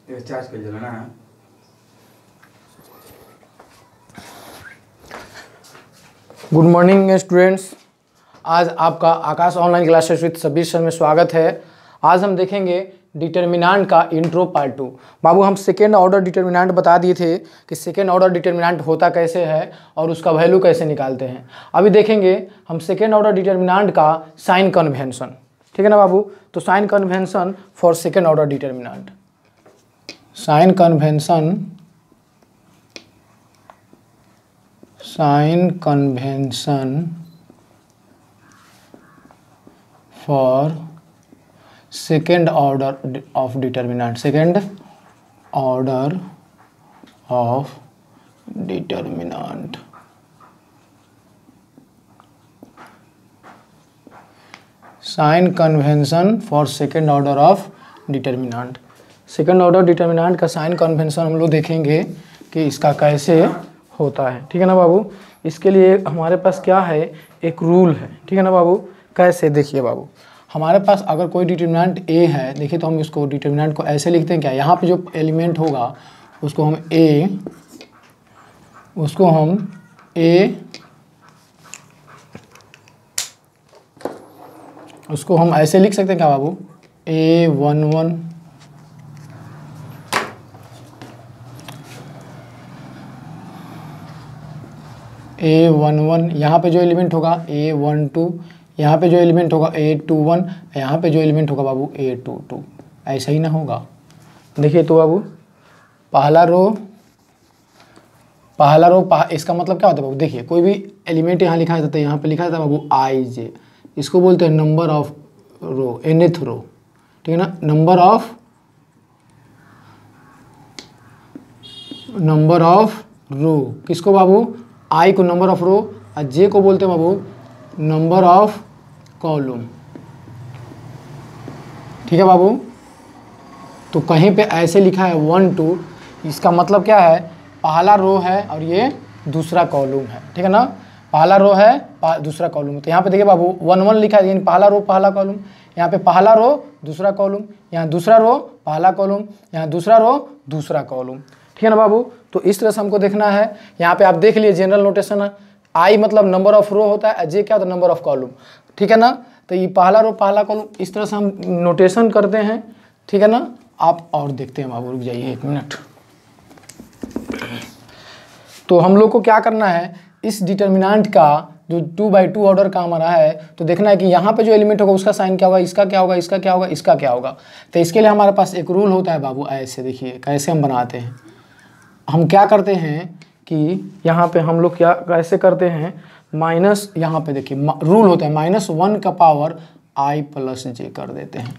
Charge कर लेना है। गुड मॉर्निंग स्टूडेंट्स, आज आपका Aakash online classes with Sabir sir में स्वागत है। आज हम देखेंगे डिटर्मिनेंट का इंट्रो पार्ट 2। बाबू हम सेकेंड ऑर्डर डिटर्मिनेंट बता दिए थे कि सेकेंड ऑर्डर डिटर्मिनेंट होता कैसे है और उसका वैल्यू कैसे निकालते हैं। अभी देखेंगे हम सेकेंड ऑर्डर डिटर्मिनेंट का साइन कन्वेंशन, ठीक है ना बाबू। तो sign convention for second order determinant, sign convention for second order of determinant, second order of determinant। Sign convention for second order of determinant. Second order determinant का sign convention हम लोग देखेंगे कि इसका कैसे होता है, ठीक है ना बाबू। इसके लिए हमारे पास क्या है, एक रूल है, ठीक है ना बाबू। कैसे, देखिए बाबू, हमारे पास अगर कोई डिटर्मिनेंट ए है, देखिए तो हम इसको डिटर्मिनेंट को ऐसे लिखते हैं क्या, यहाँ पे जो एलिमेंट होगा उसको हम ऐसे लिख सकते हैं क्या बाबू, A11 A11, यहाँ पे जो एलिमेंट होगा A12, यहाँ पे जो एलिमेंट होगा A21, यहाँ पे जो एलिमेंट होगा बाबू A22। ऐसा ही ना होगा। देखिए तो बाबू पहला रो इसका मतलब क्या होता है बाबू, देखिए कोई भी एलिमेंट यहाँ लिखा जाता है, यहाँ पे लिखा जाता है बाबू IJ, इसको बोलते हैं नंबर ऑफ रो, nth रो, ठीक है ना। नंबर ऑफ रो किसको बाबू, I को नंबर ऑफ रो और J को बोलते हैं बाबू नंबर ऑफ कॉलम, ठीक है बाबू। तो कहीं पे ऐसे लिखा है 1 2, इसका मतलब क्या है, पहला रो है और ये दूसरा कॉलम है, ठीक है ना। पहला रो है दूसरा कॉलम, तो यहाँ पे देखिए बाबू 1 1 लिखा है, यानी पहला रो पहला कॉलम, यहाँ पे पहला रो दूसरा कॉलम, यहाँ दूसरा रो पहला कॉलम, यहाँ दूसरा रो दूसरा कॉलम, ठीक है ना बाबू। तो इस तरह से हमको देखना है। यहाँ पे आप देख लिए जनरल नोटेशन है, आई मतलब नंबर ऑफ रो होता है, जे क्या होता है नंबर ऑफ कॉलम, ठीक है ना। तो ये पहला रो पहला कॉलम, इस तरह से हम नोटेशन करते हैं, ठीक है ना। आप और देखते हैं बाबू, रुक जाइए 1 मिनट। तो हम लोग को क्या करना है, इस डिटर्मिनेंट का जो 2 by 2 ऑर्डर का हमारा है, तो देखना है कि यहाँ पे जो एलिमेंट होगा उसका साइन क्या होगा, इसका क्या होगा, इसका क्या होगा, इसका क्या होगा। तो इसके लिए हमारे पास एक रूल होता है बाबू, ऐसे देखिए कैसे हम बनाते हैं। हम क्या करते हैं कि यहाँ पे हम लोग क्या कैसे करते हैं, माइनस, यहाँ पे देखिए रूल होता है -1 का पावर I प्लस J कर देते हैं,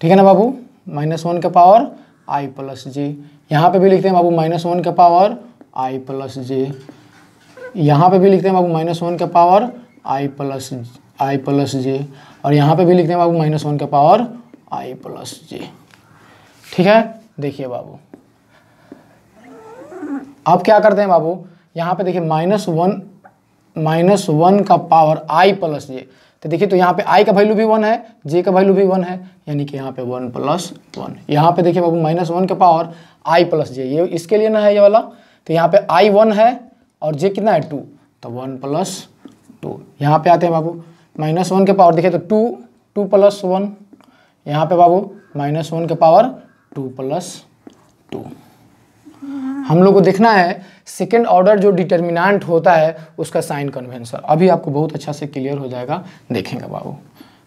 ठीक है ना बाबू। -1 का पावर I प्लस J, यहाँ पे भी लिखते हैं बाबू -1 का पावर I प्लस J, यहाँ पे भी लिखते हैं बाबू -1 का पावर I प्लस J, और यहाँ पे भी लिखते हैं बाबू -1 का पावर I प्लस J, ठीक है। देखिए बाबू अब क्या करते हैं बाबू, यहाँ पे देखिए -1 का पावर I प्लस J, तो देखिए तो यहाँ पे I का वैल्यू भी 1 है, J का वैल्यू भी 1 है, यानी कि यहाँ पे 1 + 1। यहाँ पे देखिए बाबू -1 का पावर I प्लस J, ये इसके लिए ना है ये वाला, तो यहाँ पे I 1 है और J कितना है 2, तो 1 + 2। यहाँ पे आते हैं बाबू -1 के पावर, देखिए तो 2 + 1, यहाँ पे बाबू -1 के पावर 2 + 2। हम लोग को देखना है सेकेंड ऑर्डर जो डिटर्मिनेंट होता है उसका साइन कन्वेंशन। अभी आपको बहुत अच्छा से क्लियर हो जाएगा, देखेंगे बाबू।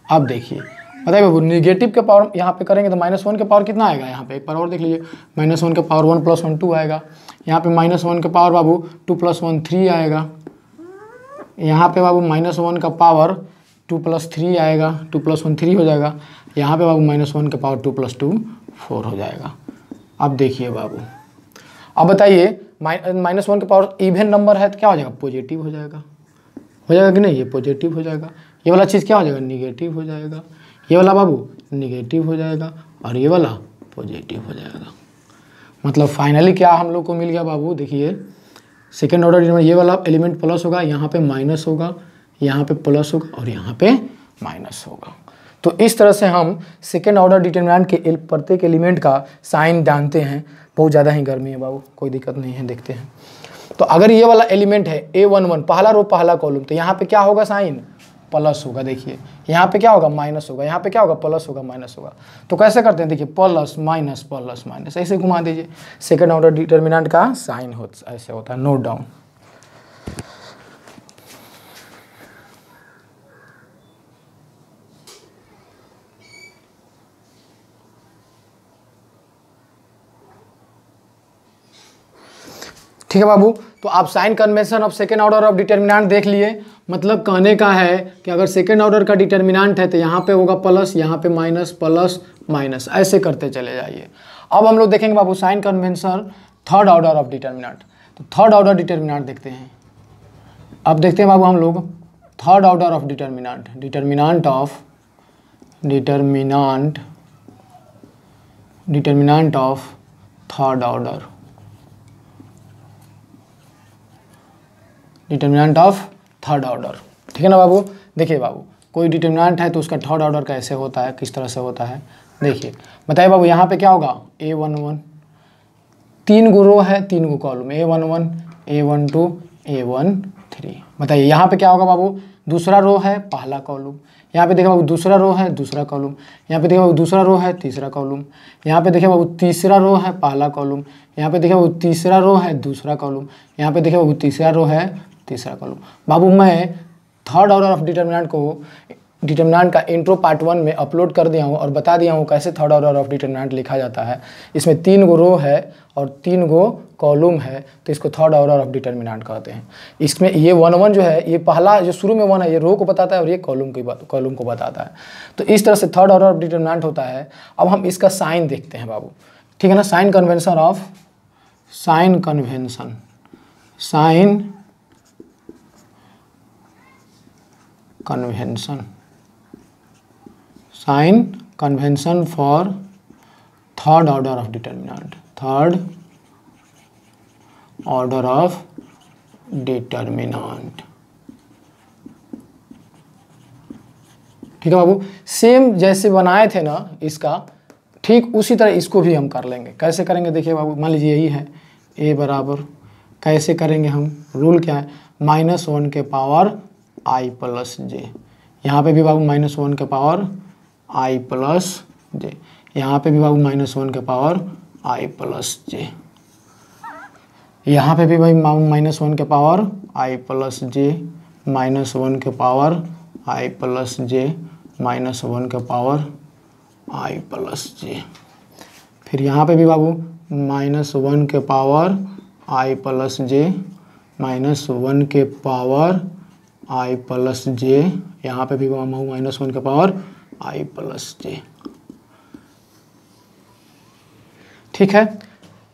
अब देखिए बताइए बाबू, निगेटिव के पावर यहाँ पे करेंगे तो -1 के पावर कितना आएगा, यहाँ पे एक बार और देख लीजिए, -1 के पावर 1 + 1 2 आएगा, यहाँ पे -1 के पावर बाबू 2 + 1 3 आएगा, यहाँ पे बाबू -1 का पावर 2 + 3 आएगा, 2 + 1 3 हो जाएगा, यहाँ पे बाबू -1 के पावर 2 + 2 4 हो जाएगा। अब देखिए बाबू, अब बताइए -1 के पावर इवन नंबर है तो क्या हो जाएगा, पॉजिटिव हो जाएगा कि नहीं, ये पॉजिटिव हो जाएगा। ये वाला चीज़ क्या हो जाएगा, निगेटिव हो जाएगा। ये वाला बाबू निगेटिव हो जाएगा और ये वाला पॉजिटिव हो जाएगा। मतलब फाइनली क्या हम लोग को मिल गया बाबू, देखिए सेकेंड ऑर्डर, ये वाला एलिमेंट प्लस होगा, यहाँ पे माइनस होगा, यहाँ पे प्लस होगा और यहाँ पे माइनस होगा। तो इस तरह से हम सेकेंड ऑर्डर डिटर्मिनेंट के प्रत्येक एलिमेंट का साइन जानते हैं। बहुत ज़्यादा ही गर्मी है बाबू, कोई दिक्कत नहीं है, देखते हैं। तो अगर ये वाला एलिमेंट है A11 पहला रो पहला कॉलम, तो यहाँ पे क्या होगा साइन प्लस होगा। देखिए यहाँ पे क्या होगा माइनस होगा, यहाँ पे क्या होगा प्लस होगा माइनस होगा। तो कैसे करते हैं, देखिए प्लस माइनस ऐसे घुमा दीजिए। सेकेंड ऑर्डर डिटर्मिनेंट का साइन ऐसे होता है, नोट डाउन। ठीक है बाबू, तो आप sign convention of second order of determinant देख लिए। मतलब कहने का है कि अगर सेकेंड ऑर्डर का डिटर्मिनेंट है तो यहाँ पे होगा प्लस, यहाँ पे माइनस, प्लस माइनस, ऐसे करते चले जाइए। अब हम लोग देखेंगे बाबू sign convention third order of determinant. तो थर्ड ऑर्डर डिटर्मिनेंट देखते हैं। अब देखते हैं बाबू हम लोग third order of determinant, determinant of third order, determinant of third order. ठीक है ना बाबू। देखिए बाबू कोई डिटर्मिनेंट है तो उसका थर्ड ऑर्डर कैसे होता है, किस तरह से होता है, देखिए बताइए बाबू। यहाँ पे क्या होगा A11, 3 गो रो है 3 गो कॉलम, A11, A12, A13। बताइए यहाँ पे क्या होगा बाबू, दूसरा रो है पहला कॉलम, यहाँ पे देखिए बाबू दूसरा रो है दूसरा कॉलम, यहाँ पे देखिए बाबू दूसरा रो है तीसरा कॉलम, यहाँ पे देखिए बाबू तीसरा रो है पहला कॉलम, यहाँ पे देखिए बाबू तीसरा रो है दूसरा कॉलम, यहाँ पे देखिए बाबू तीसरा रो है तीसरा कॉलम। बाबू मैं थर्ड ऑर्डर ऑफ डिटर्मिनेंट का इंट्रो पार्ट 1 में अपलोड कर दिया हूँ और बता दिया हूँ कैसे थर्ड ऑर्डर ऑफ डिटर्मिनेंट लिखा जाता है। इसमें 3 गो रो है और 3 गो कॉलम है, तो इसको थर्ड ऑर्डर ऑफ डिटर्मिनेंट कहते हैं। इसमें ये 1 जो है ये पहला जो शुरू में 1 है ये रो को बताता है और ये कॉलम को बताता है। तो इस तरह से थर्ड ऑर्डर ऑफ डिटर्मिनेंट होता है। अब हम इसका साइन देखते हैं बाबू, ठीक है ना। Sign convention for third order of determinant, third order of determinant. ठीक है बाबू, सेम जैसे बनाए थे ना इसका, ठीक उसी तरह इसको भी हम कर लेंगे। कैसे करेंगे देखिए बाबू, मान लीजिए यही है A बराबर, कैसे करेंगे हम, रूल क्या है, -1 के पावर I प्लस जे। यहाँ पे भी बाबू -1 के पावर I प्लस जे, यहाँ पे भी बाबू -1 के पावर I प्लस जे, यहाँ पे भी भाई -1 के पावर I प्लस जे, -1 के पावर I प्लस जे, -1 के पावर I प्लस जे। फिर यहाँ पे भी बाबू -1 के पावर I प्लस जे, -1 के पावर I प्लस जे, यहाँ पे भी -1 के पावर I प्लस जे। ठीक है,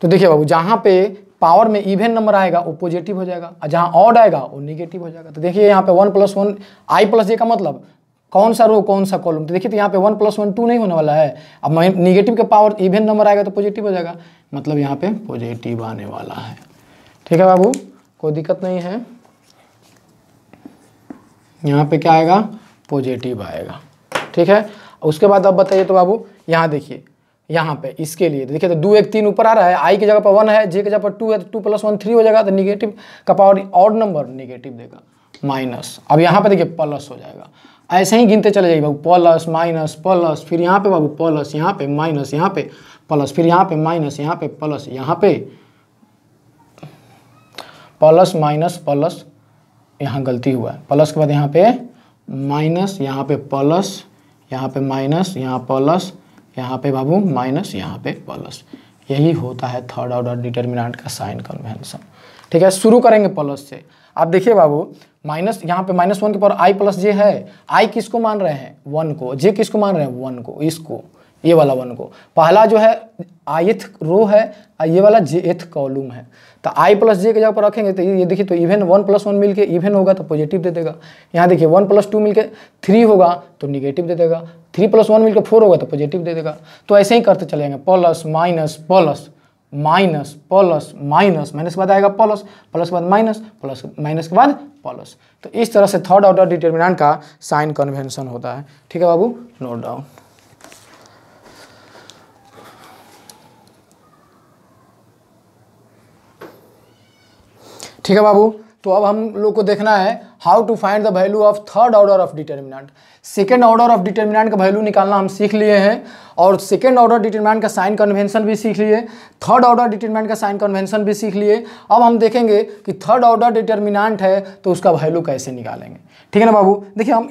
तो देखिए बाबू जहाँ पे पावर में इवन नंबर आएगा वो पॉजिटिव हो जाएगा और जहाँ ऑड आएगा वो निगेटिव हो जाएगा। तो देखिए यहाँ पे 1 + 1 I प्लस जे का मतलब कौन सा रो कौन सा कॉलम, तो देखिए तो यहाँ पे 1 + 1 2 नहीं होने वाला है। अब निगेटिव के पावर इवन नंबर आएगा तो पॉजिटिव हो जाएगा, मतलब यहाँ पे पॉजिटिव आने वाला है। ठीक है बाबू, कोई दिक्कत नहीं है, यहाँ पे क्या आएगा पॉजिटिव आएगा। ठीक है, उसके बाद अब बताइए तो बाबू यहाँ देखिए, यहाँ पे इसके लिए देखिए तो 2 1 3 ऊपर आ रहा है, I की जगह पर 1 है, J की जगह पर 2 है, तो 2 + 1 3 हो जाएगा। तो निगेटिव का पावर ऑड नंबर निगेटिव देगा, माइनस। अब यहाँ पे देखिए प्लस हो जाएगा, ऐसे ही गिनते चले जाइए बाबू, प्लस माइनस प्लस, फिर यहाँ पे बाबू प्लस, यहाँ पे माइनस, यहाँ पे प्लस, फिर यहाँ पे माइनस, यहाँ पे प्लस, यहाँ पे प्लस माइनस प्लस, यहाँ गलती हुआ है, प्लस के बाद यहाँ पे माइनस, यहाँ पे प्लस, यहाँ पे माइनस, यहाँ प्लस, यहाँ पे बाबू माइनस, यहाँ पे प्लस। यही होता है थर्ड ऑर्डर डिटर्मिनेंट का साइन कन्वेंशन। ठीक है, शुरू करेंगे प्लस से। आप देखिए बाबू माइनस, यहाँ पे -1 के पावर I प्लस जे है, I किसको मान रहे हैं 1 को, J किसको मान रहे हैं 1 को, इसको ये वाला 1 को। पहला जो है ith रो है, ये वाला jth कॉलम है। तो I प्लस जे की जगह पर रखेंगे तो ये देखिए तो इवन 1 + 1 मिलके इवन होगा तो पॉजिटिव दे देगा। यहाँ देखिए 1 + 2 मिलके 3 होगा तो निगेटिव दे देगा, 3 + 1 मिलकर 4 होगा तो पॉजिटिव दे देगा। तो ऐसे ही करते चलेंगे, plus minus plus minus plus minus, minus के बाद आएगा प्लस, प्लस के बाद माइनस, प्लस माइनस के बाद प्लस। तो इस तरह से थर्ड ऑर्डर डिटर्मिनेंट का साइन कन्वेंशन होता है। ठीक है बाबू, नोट डाउन। ठीक है बाबू, तो अब हम लोग को देखना है how to find the value of third order of determinant. Second order of determinant का वैल्यू निकालना हम सीख लिए हैं, और सेकेंड ऑर्डर डिटर्मिनेंट का साइन कन्वेंशन भी सीख लिए, थर्ड ऑर्डर डिटर्मिनेंट का साइन कन्वेंशन भी सीख लिए। अब हम देखेंगे कि थर्ड ऑर्डर डिटर्मिनेंट है तो उसका वैल्यू कैसे निकालेंगे। ठीक है ना बाबू, देखिए हम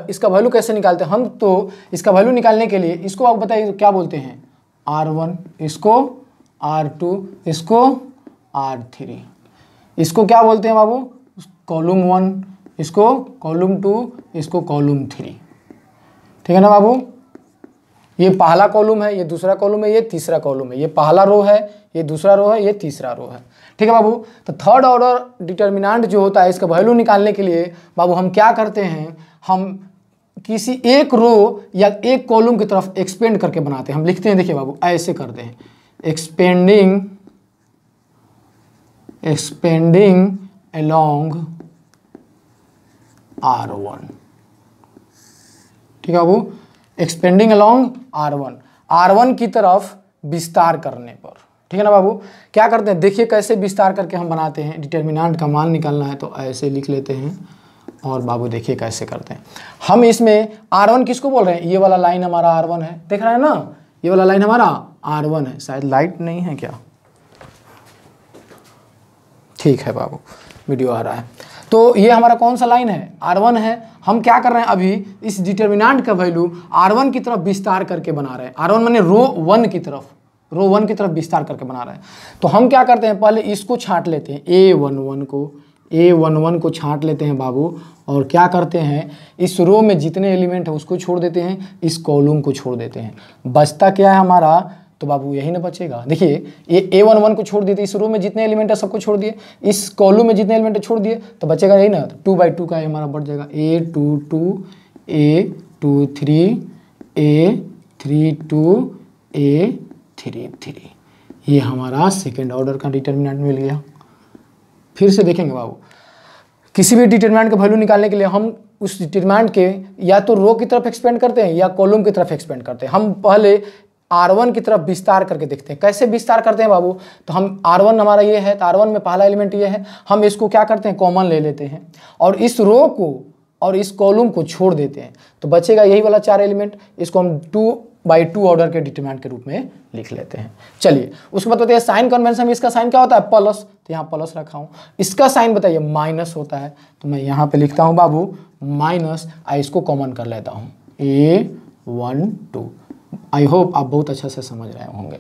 इसका वैल्यू कैसे निकालते हैं। हम तो इसका वैल्यू निकालने के लिए इसको आप बताइए क्या बोलते हैं, R1, इसको R2, इसको R3, इसको क्या बोलते हैं बाबू, कॉलम 1, इसको कॉलम 2, इसको कॉलम 3। ठीक है ना बाबू, ये पहला कॉलम है, ये दूसरा कॉलम है, ये तीसरा कॉलम है, ये पहला रो है, ये दूसरा रो है, ये तीसरा रो है। ठीक है बाबू, तो थर्ड ऑर्डर डिटर्मिनेंट जो होता है इसका वैल्यू निकालने के लिए बाबू हम क्या करते हैं, हम किसी एक रो या एक कॉलम की तरफ एक्सपेंड करके बनाते हैं। हम लिखते हैं, देखिए बाबू ऐसे करते हैं, एक्सपेंडिंग along R1। ठीक है बाबू, एक्सपेंडिंग along R1 की तरफ विस्तार करने पर। ठीक है ना बाबू, क्या करते हैं, देखिए कैसे विस्तार करके हम बनाते हैं। डिटर्मिनेंट का मान निकालना है तो ऐसे लिख लेते हैं, और बाबू देखिए कैसे करते हैं हम। इसमें R1 किसको बोल रहे हैं, ये वाला लाइन हमारा R1 है, देख रहा है ना, ये वाला लाइन हमारा R1 है। शायद लाइट नहीं है क्या, ठीक है बाबू, वीडियो आ रहा है। तो ये हमारा कौन सा लाइन है, R1 है। हम क्या कर रहे हैं, अभी इस डिटर्मिनेंट का वैल्यू R1 की तरफ विस्तार करके बना रहे हैं। R1 माने रो 1 की तरफ, रो 1 की तरफ विस्तार करके बना रहे हैं। तो हम क्या करते हैं, पहले इसको छांट लेते हैं, A11 को छांट लेते हैं बाबू, और क्या करते हैं, इस रो में जितने एलिमेंट है उसको छोड़ देते हैं, इस कॉलम को छोड़ देते हैं। बचता क्या है हमारा, तो बाबू यही ना बचेगा। देखिए ये A11 को छोड़ दिए, इस रो में जितने एलिमेंट है सबको छोड़ दिए, इस कॉलम में जितने एलिमेंट है छोड़ दिए, तो बचेगा यही ना, तो 2/2 का हमारा बढ़ जाएगा, A22, A23, A32, A33। ये हमारा सेकेंड ऑर्डर का डिटर्मिनेंट मिल गया। फिर से देखेंगे बाबू, किसी भी डिटर्मिनेंट का वैल्यू निकालने के लिए हम उस डिटर्मिनेंट के या तो रो की तरफ एक्सपेंड करते हैं या कॉलम की तरफ एक्सपेंड करते हैं। हम पहले R1 की तरफ विस्तार करके देखते हैं, कैसे विस्तार करते हैं बाबू। तो हम R1 हमारा ये है, तो R1 में पहला एलिमेंट ये है, हम इसको क्या करते हैं, कॉमन ले लेते हैं, और इस रो को और इस कॉलम को छोड़ देते हैं, तो बचेगा यही वाला 4 एलिमेंट। इसको हम 2/2 ऑर्डर के डिटर्मिनेंट के रूप में लिख लेते हैं। चलिए उसके बाद बताइए साइन कन्वेंशन में इसका साइन क्या होता है, प्लस, तो यहाँ प्लस रखा हूँ। इसका साइन बताइए माइनस होता है, तो मैं यहाँ पे लिखता हूँ बाबू माइनस, इसको कॉमन कर लेता हूँ, A12। आई होप आप बहुत अच्छा से समझ रहे होंगे।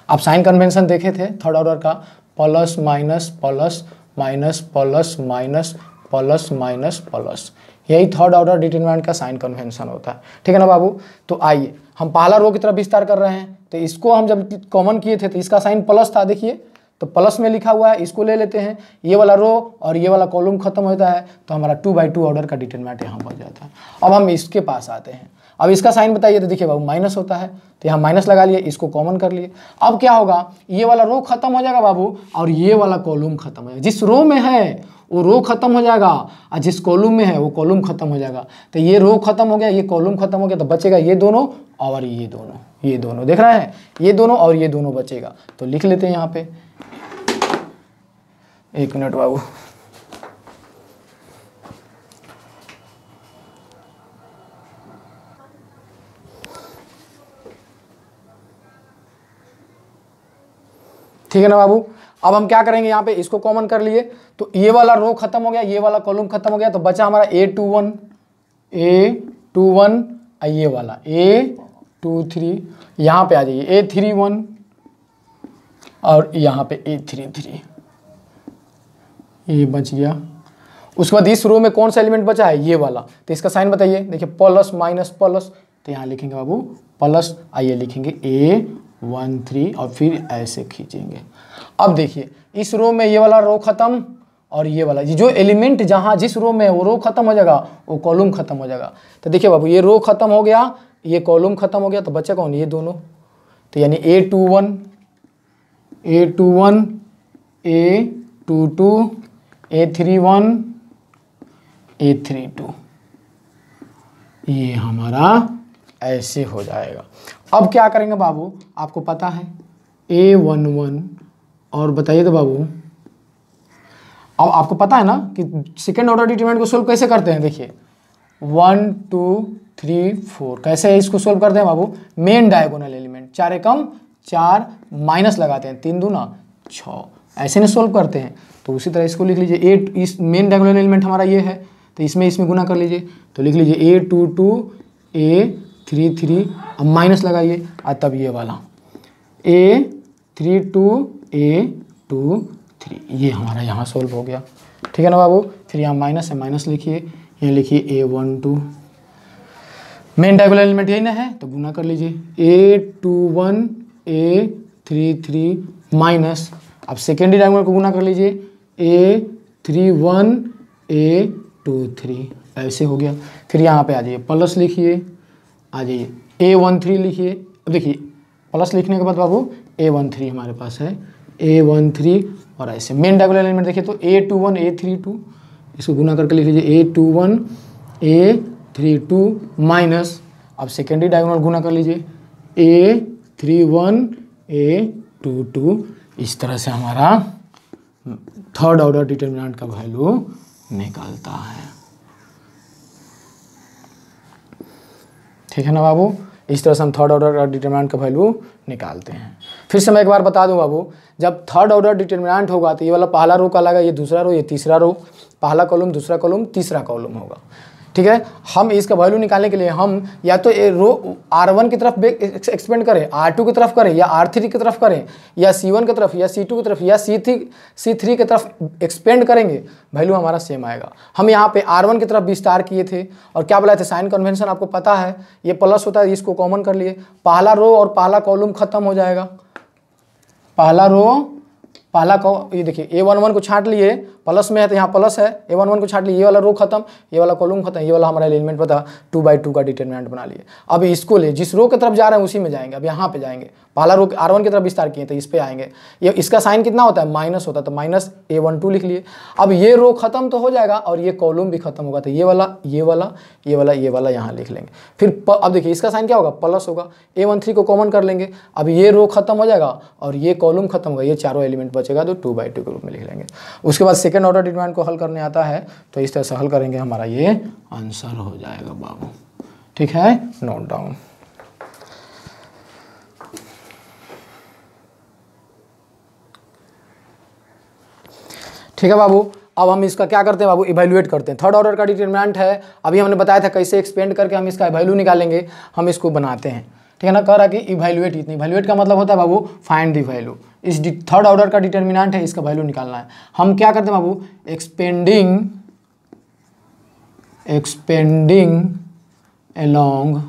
आप साइन कन्वेंशन देखे थे थर्ड ऑर्डर का, plus minus plus minus plus minus plus minus plus, यही थर्ड ऑर्डर डिटर्मिनेंट का साइन कन्वेंशन होता है। ठीक है ना बाबू, तो आइए हम पहला रो की तरफ विस्तार कर रहे हैं, तो इसको हम जब कॉमन किए थे तो इसका साइन प्लस था, देखिए तो प्लस में लिखा हुआ है, इसको ले लेते हैं, ये वाला रो और ये वाला कॉलम खत्म होता है, तो हमारा 2/2 ऑर्डर का डिटर्मिनेंट यहाँ बच जाता है। अब हम इसके पास आते हैं, अब इसका साइन बताइए, तो देखिए बाबू माइनस होता है, तो यहाँ माइनस लगा लिए, इसको कॉमन कर लिए। अब क्या होगा, ये वाला रो खत्म हो जाएगा बाबू, और ये वाला कॉलम खत्म हो जाएगा। जिस रो में है वो रो खत्म हो जाएगा, और जिस कॉलम में है वो कॉलम खत्म हो जाएगा। तो ये रो खत्म हो गया, ये कॉलम खत्म हो गया, तो बचेगा ये दोनों और ये दोनों, ये दोनों देख रहे हैं, ये दोनों और ये दोनों बचेगा। तो लिख लेते हैं यहाँ पे, एक मिनट बाबू, ठीक है ना बाबू। अब हम क्या करेंगे, यहाँ पे इसको कॉमन कर लिए, तो ये वाला रो खत्म हो गया, ये वाला कॉलम खत्म हो गया, तो बचा हमारा A21 ये वाला A23, यहाँ पे आ जाइए A31 और यहाँ पे A33, ये बच गया। उसके बाद इस रो में कौन सा एलिमेंट बचा है, ये वाला, तो इसका साइन बताइए, देखिए प्लस माइनस प्लस, तो यहाँ लिखेंगे बाबू प्लस, आइए लिखेंगे A13 और फिर ऐसे खींचेंगे। अब देखिए इस रो में ये वाला रो खत्म और ये वाला, ये जो एलिमेंट जहाँ जिस रो में है वो रो खत्म हो जाएगा, वो कॉलम खत्म हो जाएगा। तो देखिए बाबू ये रो खत्म हो गया, ये कॉलम खत्म हो गया, तो बच्चा कौन, ये दोनों, तो यानी A21 A21 A22 A31 A32, ये हमारा ऐसे हो जाएगा। अब क्या करेंगे बाबू, आपको पता है A11 और बताइए तो बाबू, अब आपको पता है ना कि सेकेंड ऑर्डर डिटरमिनेंट को सोल्व कैसे करते हैं। देखिए 1 2 3 4 कैसे है इसको सोल्व करते हैं बाबू, मेन डायगोनल एलिमेंट 4 एकम 4 माइनस लगाते हैं, 3 दूना 6, ऐसे नहीं सोल्व करते हैं। तो उसी तरह इसको लिख लीजिए, 8 इस मेन डायगोनल एलिमेंट हमारा ये है, तो इसमें गुना कर लीजिए, तो लिख लीजिए A22 A33, अब माइनस लगाइए और तब ये वाला A32 A23, ये हमारा यहाँ सोल्व हो गया। ठीक है ना बाबू। फिर यहाँ माइनस है, माइनस लिखिए, यहाँ लिखिए A12, मेन डायगोनल एलिमेंट यही ना है तो गुना कर लीजिए, A21 A33 माइनस, अब सेकेंडरी डायगोनल को गुना कर लीजिए, A31 A23, ऐसे हो गया। फिर यहाँ पे आ जाइए, प्लस लिखिए, आ जाइए A13 लिखिए। अब देखिए प्लस लिखने के बाद बाबू A13 हमारे पास है, A13 और ऐसे मेन डायगोनल एलिमेंट देखिए तो A21 A32, इसको गुना करके लिख लीजिए A21 A32 माइनस, अब सेकेंडरी डायगोनल गुना कर लीजिए A31 A22। इस तरह से हमारा थर्ड ऑर्डर डिटरमिनेंट का वैल्यू निकलता है। ठीक है ना बाबू, इस तरह से हम थर्ड ऑर्डर डिटरमिनेंट का वैल्यू निकालते हैं। फिर से मैं एक बार बता दूं बाबू, जब थर्ड ऑर्डर डिटरमिनेंट होगा तो ये वाला पहला रो का लगा, ये दूसरा रो, ये तीसरा रो, पहला कॉलम दूसरा कॉलम तीसरा कॉलम होगा। ठीक है, हम इसका वैल्यू निकालने के लिए हम या तो रो R1 की तरफ एक्सपेंड करें, R2 की तरफ करें, या R3 की तरफ करें, या C1 की तरफ, या C2 की तरफ, या C3 की तरफ एक्सपेंड करेंगे, वैल्यू हमारा सेम आएगा। हम यहाँ पे R1 की तरफ विस्तार किए थे और क्या बोला थे, साइन कन्वेंशन आपको पता है, ये प्लस होता है, इसको कॉमन कर लिए, पहला रो और पहला कॉलम खत्म हो जाएगा, पहला रो पहला ये देखिए A11 को छांट लिए, प्लस में है तो यहाँ प्लस है, A11 को छांट लिए, ये वाला रो खत्म, ये वाला कॉलम खत्म, ये वाला हमारा एलिमेंट पता 2/2 का डिटरमिनेंट बना लिए। अब इसको ले, जिस रो की तरफ जा रहे हैं उसी में जाएंगे, अब यहाँ पे जाएंगे, पहला रो R1 की तरफ विस्तार किए तो इस पे आएंगे, ये इसका साइन कितना होता है, माइनस होता है, तो माइनस A12 लिख लिए। अब ये रो खत्म तो हो जाएगा और ये कॉलम भी खत्म होगा, तो ये वाला ये वाला ये वाला ये वाला यहाँ लिख लेंगे। फिर अब देखिए इसका साइन क्या होगा, प्लस होगा, A13 को कॉमन कर लेंगे, अब ये रो खत्म हो जाएगा और ये कॉलम खत्म होगा, ये चारों एलिमेंट बचेगा तो 2/2 के रूप में लिख लेंगे। उसके बाद सेकंड ऑर्डर डिटरमिनेंट को हल करने आता है तो इस तरह से हल करेंगे, हमारा ये आंसर हो जाएगा बाबू। ठीक है, नोट डाउन। ठीक है बाबू, अब हम इसका क्या करते हैं बाबू, इवैल्यूएट करते हैं। थर्ड ऑर्डर का डिटरमिनेंट है, अभी हमने बताया था कैसे एक्सपेंड करके हम इसका वैल्यू निकालेंगे, हम इसको बनाते हैं। ठीक है ना, कह रहा कि इवैल्यूएट, इतनी इवैल्यूएट का मतलब होता है बाबू फाइंड द वैल्यू। इस थर्ड ऑर्डर का डिटरमिनेंट है, इसका वैल्यू निकालना है। हम क्या करते हैं बाबू, एक्सपेंडिंग अलोंग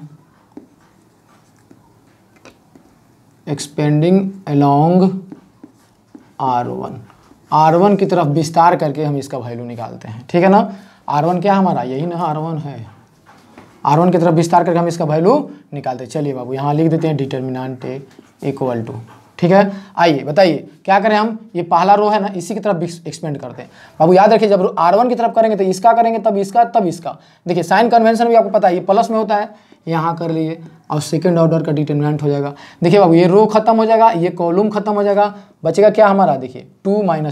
R1 की तरफ विस्तार करके हम इसका वैल्यू निकालते हैं। ठीक है ना, R1 क्या हमारा, यही ना R1 है, R1 की तरफ विस्तार करके हम इसका वैल्यू निकालते हैं। चलिए बाबू यहाँ लिख देते हैं डिटरमिनेंट इक्वल टू, ठीक है। आइए बताइए क्या करें हम, ये पहला रो है ना, इसी की तरफ एक्सपेंड करते हैं बाबू। याद रखिए जब R1 की तरफ करेंगे तो इसका करेंगे, तब इसका, तब इसका। देखिए साइन कन्वेंशन भी आपको पता है, ये प्लस में होता है, यहाँ कर लिए और सेकंड ऑर्डर का डिटरमिनेंट हो जाएगा। देखिए बाबू ये रो खत्म हो जाएगा, ये कॉलम खत्म हो जाएगा, बचेगा क्या हमारा, देखिए 2 - 3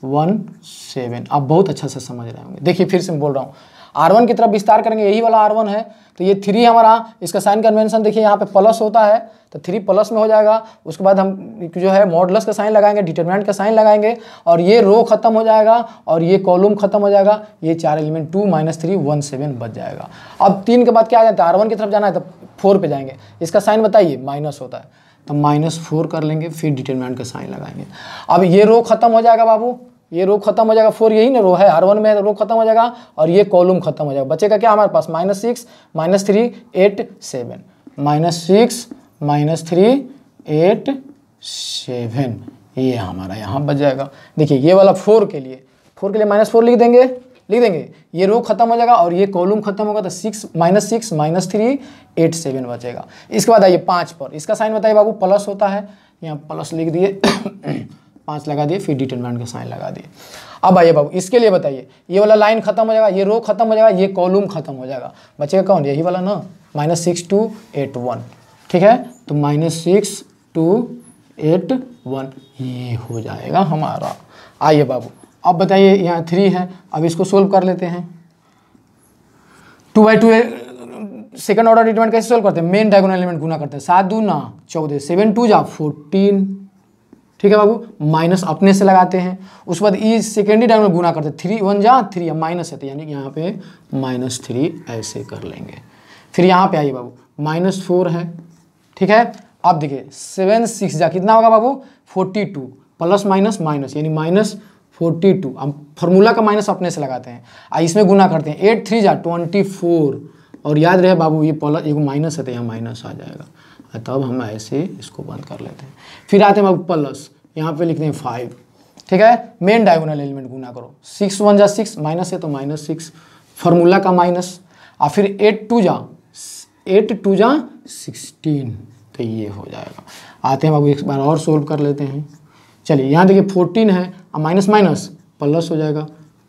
1 7। आप बहुत अच्छा से समझ रहे होंगे। देखिए फिर से मैं बोल रहा हूँ, R1 की तरफ विस्तार करेंगे, यही वाला R1 है, तो ये 3 हमारा, इसका साइन कन्वेंशन देखिए यहाँ पे प्लस होता है तो 3 प्लस में हो जाएगा। उसके बाद हम जो है मॉडुलस का साइन लगाएंगे, डिटरमिनेंट का साइन लगाएंगे और ये रो खत्म हो जाएगा और ये कॉलम खत्म हो जाएगा, ये 4 एलिमेंट 2 - 3 1 7 बच जाएगा। अब 3 के बाद क्या आ जाता है, R1 की तरफ जाना है तो 4 पे जाएंगे, इसका साइन बताइए माइनस होता है तो -4 कर लेंगे, फिर डिटरमिनेंट का साइन लगाएंगे। अब ये रो खत्म हो जाएगा बाबू, ये रो खत्म हो जाएगा, 4 यही ना रो है R1 में, रो खत्म हो जाएगा और ये कॉलम खत्म हो जाएगा। बचेगा क्या हमारे पास, -6 - 3 8 7, -6 - 3 8 7, ये हमारा यहाँ बच जाएगा। देखिए ये वाला 4 के लिए -4 लिख देंगे, लिख देंगे, ये रो खत्म हो जाएगा और ये कॉलम खत्म होगा, तो 6 - 3 8 7 बचेगा। इसके बाद आइए 5 पर, इसका साइन बताइए बाबू, प्लस होता है, यहाँ प्लस लिख दिए 5 लगा दिए, फिर डिटरमिनेंट का साइन लगा दिए। अब आइए बाबू इसके लिए बताइए, ये वाला लाइन खत्म हो जाएगा, ये रो खत्म हो जाएगा, ये कॉलम खत्म हो जाएगा, बचेगा कौन, यही वाला ना, -6 2 8 1, ठीक है। तो -6 2 8 1 ये हो जाएगा हमारा। आइए बाबू अब बताइए, यहाँ 3 है, अब इसको सोल्व कर लेते हैं। 2/2 सेकंड ऑर्डर डिटरमिनेंट कैसे सोल्व करते हैं, मेन डायगोनल एलिमेंट गुना करते हैं, 7 2 14, 7 2 14, ठीक है बाबू, माइनस अपने से लगाते हैं, उसके बाद ई सेकेंडरी डायगोनल गुना करते हैं, 3 1 जा 3 या माइनस है, तो यानी कि यहाँ पे -3 ऐसे कर लेंगे। फिर यहाँ पे आइए बाबू -4 है, ठीक है। अब देखिए 7 6 जा कितना होगा बाबू, 42, प्लस माइनस माइनस यानी -42, हम फार्मूला का माइनस अपने से लगाते हैं, इसमें गुना करते हैं, 8 3 जा 24, और याद रहे बाबू ये प्लस एक माइनस है तो यहाँ माइनस आ जाएगा, तब हम ऐसे इसको बंद कर लेते हैं। फिर आते हैं बाबू प्लस, यहाँ पे लिखते हैं 5, ठीक है, मेन डायगोनल एलिमेंट गुना करो, 6 1 जा 6, माइनस है तो -6, फार्मूला का माइनस, और फिर 8 2 जा 16, तो ये हो जाएगा। आते हैं बाबू एक बार और सोल्व कर लेते हैं, चलिए यहाँ देखिए 14 है, अब माइनस माइनस प्लस हो जाएगा,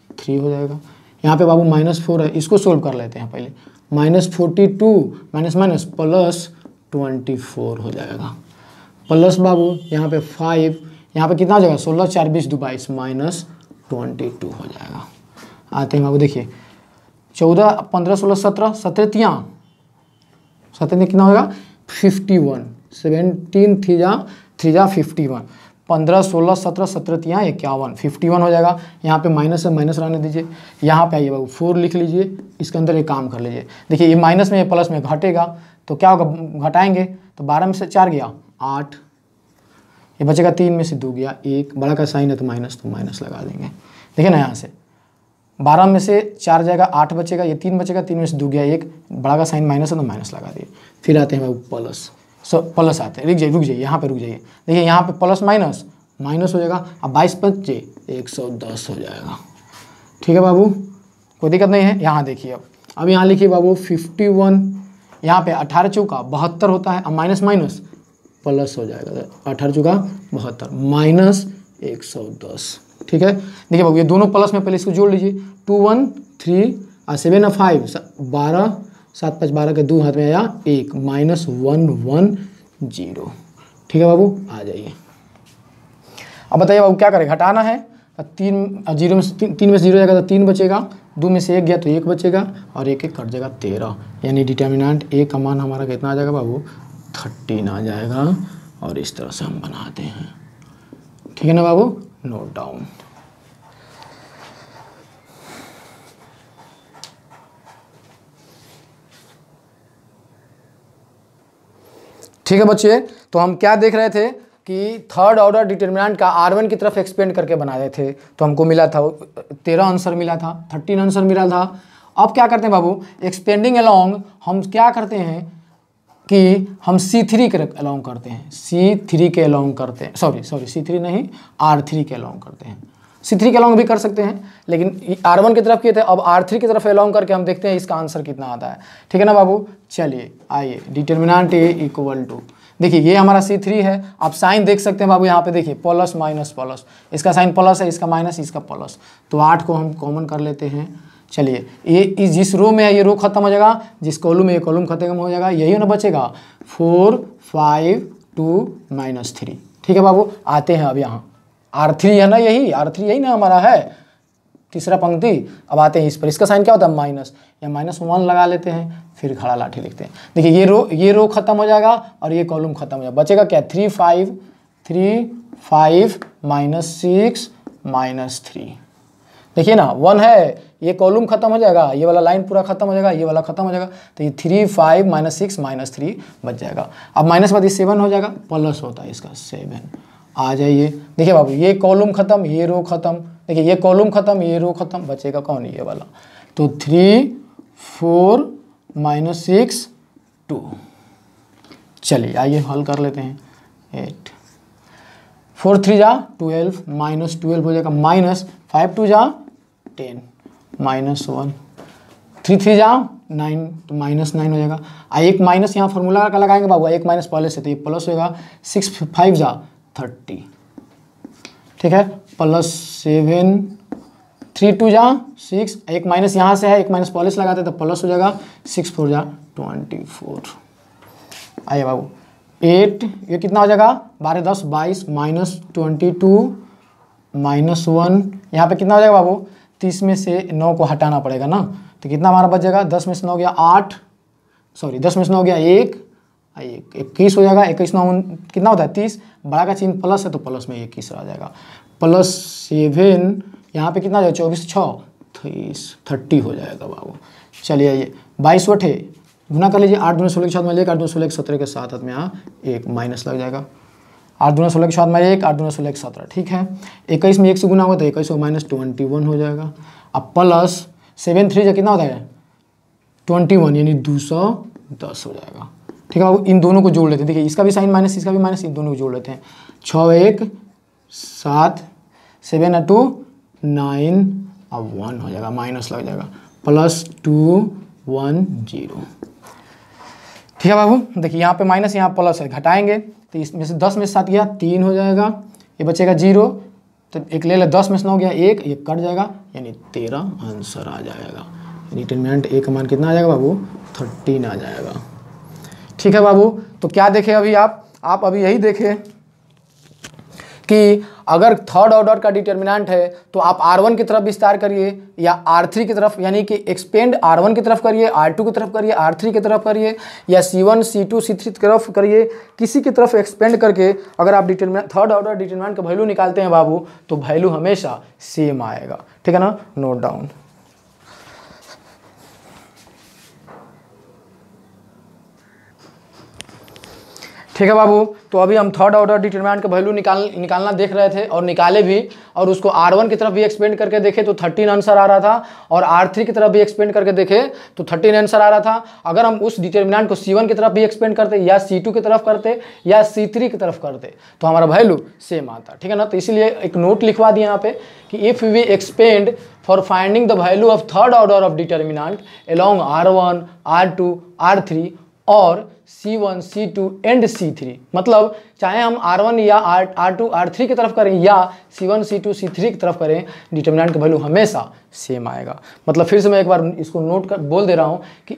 3 हो जाएगा। यहाँ पे बाबू -4 है, इसको सोल्व कर लेते हैं पहले, -42 माइनस माइनस प्लस 24 हो जाएगा, प्लस बाबू यहाँ पे 5, यहाँ पे कितना हो जाएगा, 16 4 20 2 22 -22 हो जाएगा। आते हैं बाबू देखिए 14 15 16 17 17 17 कितना होगा, 51, 17 3 जा 51, 15 16 17 17 51, 51 हो जाएगा। यहाँ पे माइनस है, माइनस रहने दीजिए। यहाँ पे आइए बाबू 4 लिख लीजिए, इसके अंदर एक काम कर लीजिए, देखिए ये माइनस में ये प्लस में घटेगा, तो क्या होगा, घटाएंगे तो 12 में से 4 गया 8, ये बचेगा 3 में से 2 गया 1, बड़ा का साइन है तो माइनस लगा देंगे। देखिए ना यहाँ से 12 में से 4 जाएगा 8 बचेगा, ये 3 बचेगा, 3 में से 2 गया 1, बड़ा का साइन माइनस है तो माइनस लगा दिए। फिर आते हैं बाबू प्लस, प्लस आते हैं, रुक जाइए यहाँ पे रुक जाइए, देखिए यहाँ पे प्लस माइनस माइनस हो जाएगा, अब 22 5 110 हो जाएगा, ठीक है बाबू, कोई दिक्कत नहीं है। यहाँ देखिए अब यहाँ लिखिए बाबू 51, यहाँ पे 18 चौका 72 होता है, अब माइनस माइनस प्लस हो जाएगा, 18 चौका 72 माइनस 110, ठीक है। देखिए बाबू ये दोनों प्लस में, पहले इसको जोड़ लीजिए, 2 1 3 और 7 और 5 12 7 5 12 के 2 हाथ में आया 1 -110, ठीक है बाबू, आ जाइए। अब बताइए बाबू क्या करें, घटाना है, 3 0 में से 3 में से 0 जाएगा तो 3 बचेगा, 2 में से 1 गया तो 1 बचेगा, और 1 1 कट जाएगा 13, यानी डिटर्मिनेंट ए का मान हमारा कितना आ जाएगा बाबू, 13 आ जाएगा। और इस तरह से हम बनाते हैं, ठीक है ना बाबू, नोट डाउन। ठीक है बच्चे, तो हम क्या देख रहे थे कि थर्ड ऑर्डर डिटरमिनेंट का R1 की तरफ एक्सपेंड करके बना रहे थे, तो हमको मिला था 13 आंसर मिला था, 13 आंसर मिला था। अब क्या करते हैं बाबू, एक्सपेंडिंग अलोंग हम क्या करते हैं कि हम C3 के अलोंग करते हैं, C3 के अलोंग करते हैं, सॉरी C3 नहीं R3 के अलोंग करते हैं, C3 के अलोंग भी कर सकते हैं, लेकिन R1 की तरफ किए थे, अब R3 की तरफ अलोंग करके हम देखते हैं इसका आंसर कितना आता है, ठीक है ना बाबू। चलिए आइए, डिटरमिनेंट A इक्वल टू, देखिए ये हमारा C3 है, आप साइन देख सकते हैं बाबू, यहाँ पे देखिए प्लस माइनस प्लस, इसका साइन प्लस है, इसका माइनस, इसका प्लस, तो 8 को हम कॉमन कर लेते हैं। चलिए ये जिस रो में है ये रो खत्म हो जाएगा, जिस कॉलम में ये कॉलम खत्म हो जाएगा, यही ना बचेगा 4 5 2 -3, ठीक है बाबू। आते हैं अब यहाँ R3 है ना, यही R3 यही ना हमारा है, तीसरा पंक्ति। अब आते हैं इस पर, इसका साइन क्या होता है माइनस, या -1 लगा लेते हैं, फिर खड़ा लाठी लिखते हैं। देखिए ये रो खत्म हो जाएगा और ये कॉलम खत्म हो जाएगा, बचेगा क्या 3 5 -6 -3, देखिए ना 1 है, ये कॉलम खत्म हो जाएगा, ये वाला लाइन पूरा खत्म हो जाएगा, ये वाला खत्म हो जाएगा, तो ये 3 5 -6 -3 बच जाएगा। अब माइनस बाद 7 हो जाएगा, प्लस होता है इसका 7, आ जाइए। देखिए बाबू ये कॉलम खत्म, ये रो खत्म, देखिए ये कॉलम खत्म, ये रो खत्म, बचेगा कौन, ये वाला, तो 3 4 -6 2। चलिए आइए हल कर लेते हैं, 8 4 3 जा 12 -12 हो जाएगा, -5 2 जा 10 -1, 3 3 जा 9, तो -9 हो जाएगा। एक माइनस यहाँ फॉर्मूला का लगाएंगे बाबू, एक माइनस पहले से, तो ये प्लस होगा। 6 5 जा 30, ठीक है, +7, 3 2 जा 6, एक माइनस यहाँ से है, एक माइनस पहले से लगाते तो प्लस हो जाएगा। 6 4 जा 24। आइए बाबू 8, ये कितना हो जाएगा, 12 10 22, -22 -1, यहाँ पे कितना हो जाएगा बाबू, 30 में से 9 को हटाना पड़ेगा ना, तो कितना हमारा बच जाएगा, 10 में से 9 हो गया 8, सॉरी 10 में से 9 हो गया 1, 21 हो जाएगा। 21 9 कितना होता है 30, बड़ा का चिन्ह प्लस है तो प्लस में 21 आ जाएगा। +7 यहाँ पे कितना हो जाएगा, 24 6 30 हो जाएगा बाबू। चलिए ये 22 8 गुना कर लीजिए, 8 दूना 16 के साथ में 1, 8 दूना 16 17 के साथ में यहाँ 1 माइनस लग जाएगा। 8 दूना 16 के साथ में 1, 8 दूना 16 17, ठीक है। 21 में 1 से गुना होगा तो 21 -21 हो जाएगा। अब +7 3 से कितना होता है 21, यानी 210 हो जाएगा, ठीक है बाबू। इन दोनों को जोड़ लेते हैं, देखिए इसका भी साइन माइनस, इसका भी माइनस, इन दोनों को जोड़ लेते हैं। 6 1 7, 7 और 2 9, अब 1 हो जाएगा, माइनस लग जाएगा, +2 1 0, ठीक है बाबू। देखिए यहाँ पे माइनस, यहाँ प्लस है, घटाएंगे तो इसमें से 10 में से 7 गया 3 हो जाएगा, ये बचेगा 0, तो एक ले ले, 10 में से 9 गया 1, ये कट जाएगा, यानी 13 आंसर आ जाएगा। डिटरमिनेंट ए का मान कितना आ जाएगा बाबू, 13 आ जाएगा, ठीक है बाबू। तो क्या देखें अभी आप अभी यही देखें कि अगर थर्ड ऑर्डर का डिटर्मिनेंट है तो आप R1 की तरफ विस्तार करिए या R3 की तरफ, यानी कि एक्सपेंड R1 की तरफ करिए, R2 की तरफ करिए, R3 की तरफ करिए, या C1 C2 C3 की तरफ करिए, किसी की तरफ एक्सपेंड करके अगर आप थर्ड ऑर्डर डिटर्मिनेंट का वैल्यू निकालते हैं बाबू, तो वैल्यू हमेशा सेम आएगा, ठीक है ना, नोट डाउन। ठीक है बाबू। तो अभी हम थर्ड ऑर्डर डिटरमिनेंट का वैल्यू निकालना देख रहे थे और निकाले भी, और उसको R1 की तरफ भी एक्सपेंड करके देखे तो 13 आंसर आ रहा था, और R3 की तरफ भी एक्सपेंड करके देखे तो 13 आंसर आ रहा था। अगर हम उस डिटरमिनेंट को C1 की तरफ भी एक्सपेंड करते, या C2 की तरफ करते, या C3 की तरफ करते, तो हमारा वैल्यू सेम आता, ठीक है ना। तो इसीलिए एक नोट लिखवा दिया यहाँ पे कि if we expand for finding the value of third order of determinant along R1 R2 R3 और C1 C2 एंड C3, मतलब चाहे हम R1 या R2 R3 की तरफ करें या C1 C2 C3 की तरफ करें, डिटरमिनेंट का वैल्यू हमेशा सेम आएगा। मतलब फिर से मैं एक बार इसको नोट कर बोल दे रहा हूँ कि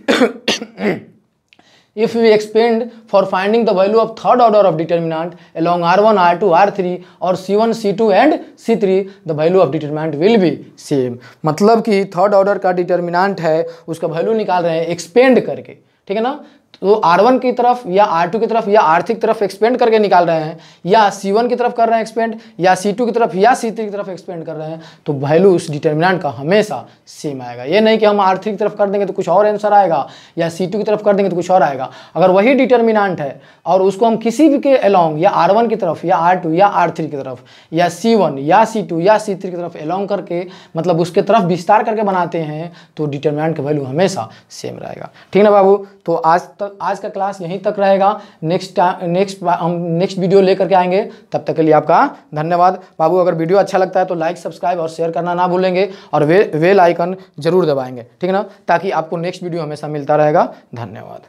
if we expand for finding the value of third order of determinant along R1 R2 R3 और C1 C2 and C3, the value of determinant will be same। मतलब कि थर्ड ऑर्डर का डिटरमिनेंट है उसका वैल्यू निकाल रहे हैं expand करके, ठीक है ना। तो R1 की तरफ या R2 की तरफ या R3 की तरफ एक्सपेंड करके निकाल रहे हैं, या C1 की तरफ कर रहे हैं एक्सपेंड, या C2 की तरफ या C3 की तरफ एक्सपेंड कर रहे हैं, तो वैल्यू उस डिटरमिनेंट का हमेशा सेम आएगा। ये नहीं कि हम R3 की तरफ कर देंगे तो कुछ और आंसर आएगा, या C2 की तरफ कर देंगे तो कुछ और आएगा। अगर वही डिटरमिनेंट है और उसको हम किसी भी के अलोंग, या R1 की तरफ या R2 या R3 की तरफ या C1 या C2 या C3 की तरफ अलोंग करके, मतलब उसके तरफ विस्तार करके बनाते हैं, तो डिटरमिनेंट का वैल्यू हमेशा सेम रहेगा, ठीक है ना बाबू। तो आज का क्लास यहीं तक रहेगा। हम नेक्स्ट वीडियो लेकर के आएंगे, तब तक के लिए आपका धन्यवाद बाबू। अगर वीडियो अच्छा लगता है तो लाइक सब्सक्राइब और शेयर करना ना भूलेंगे, और बेल आइकन जरूर दबाएंगे, ठीक है ना, ताकि आपको नेक्स्ट वीडियो हमेशा मिलता रहेगा। धन्यवाद।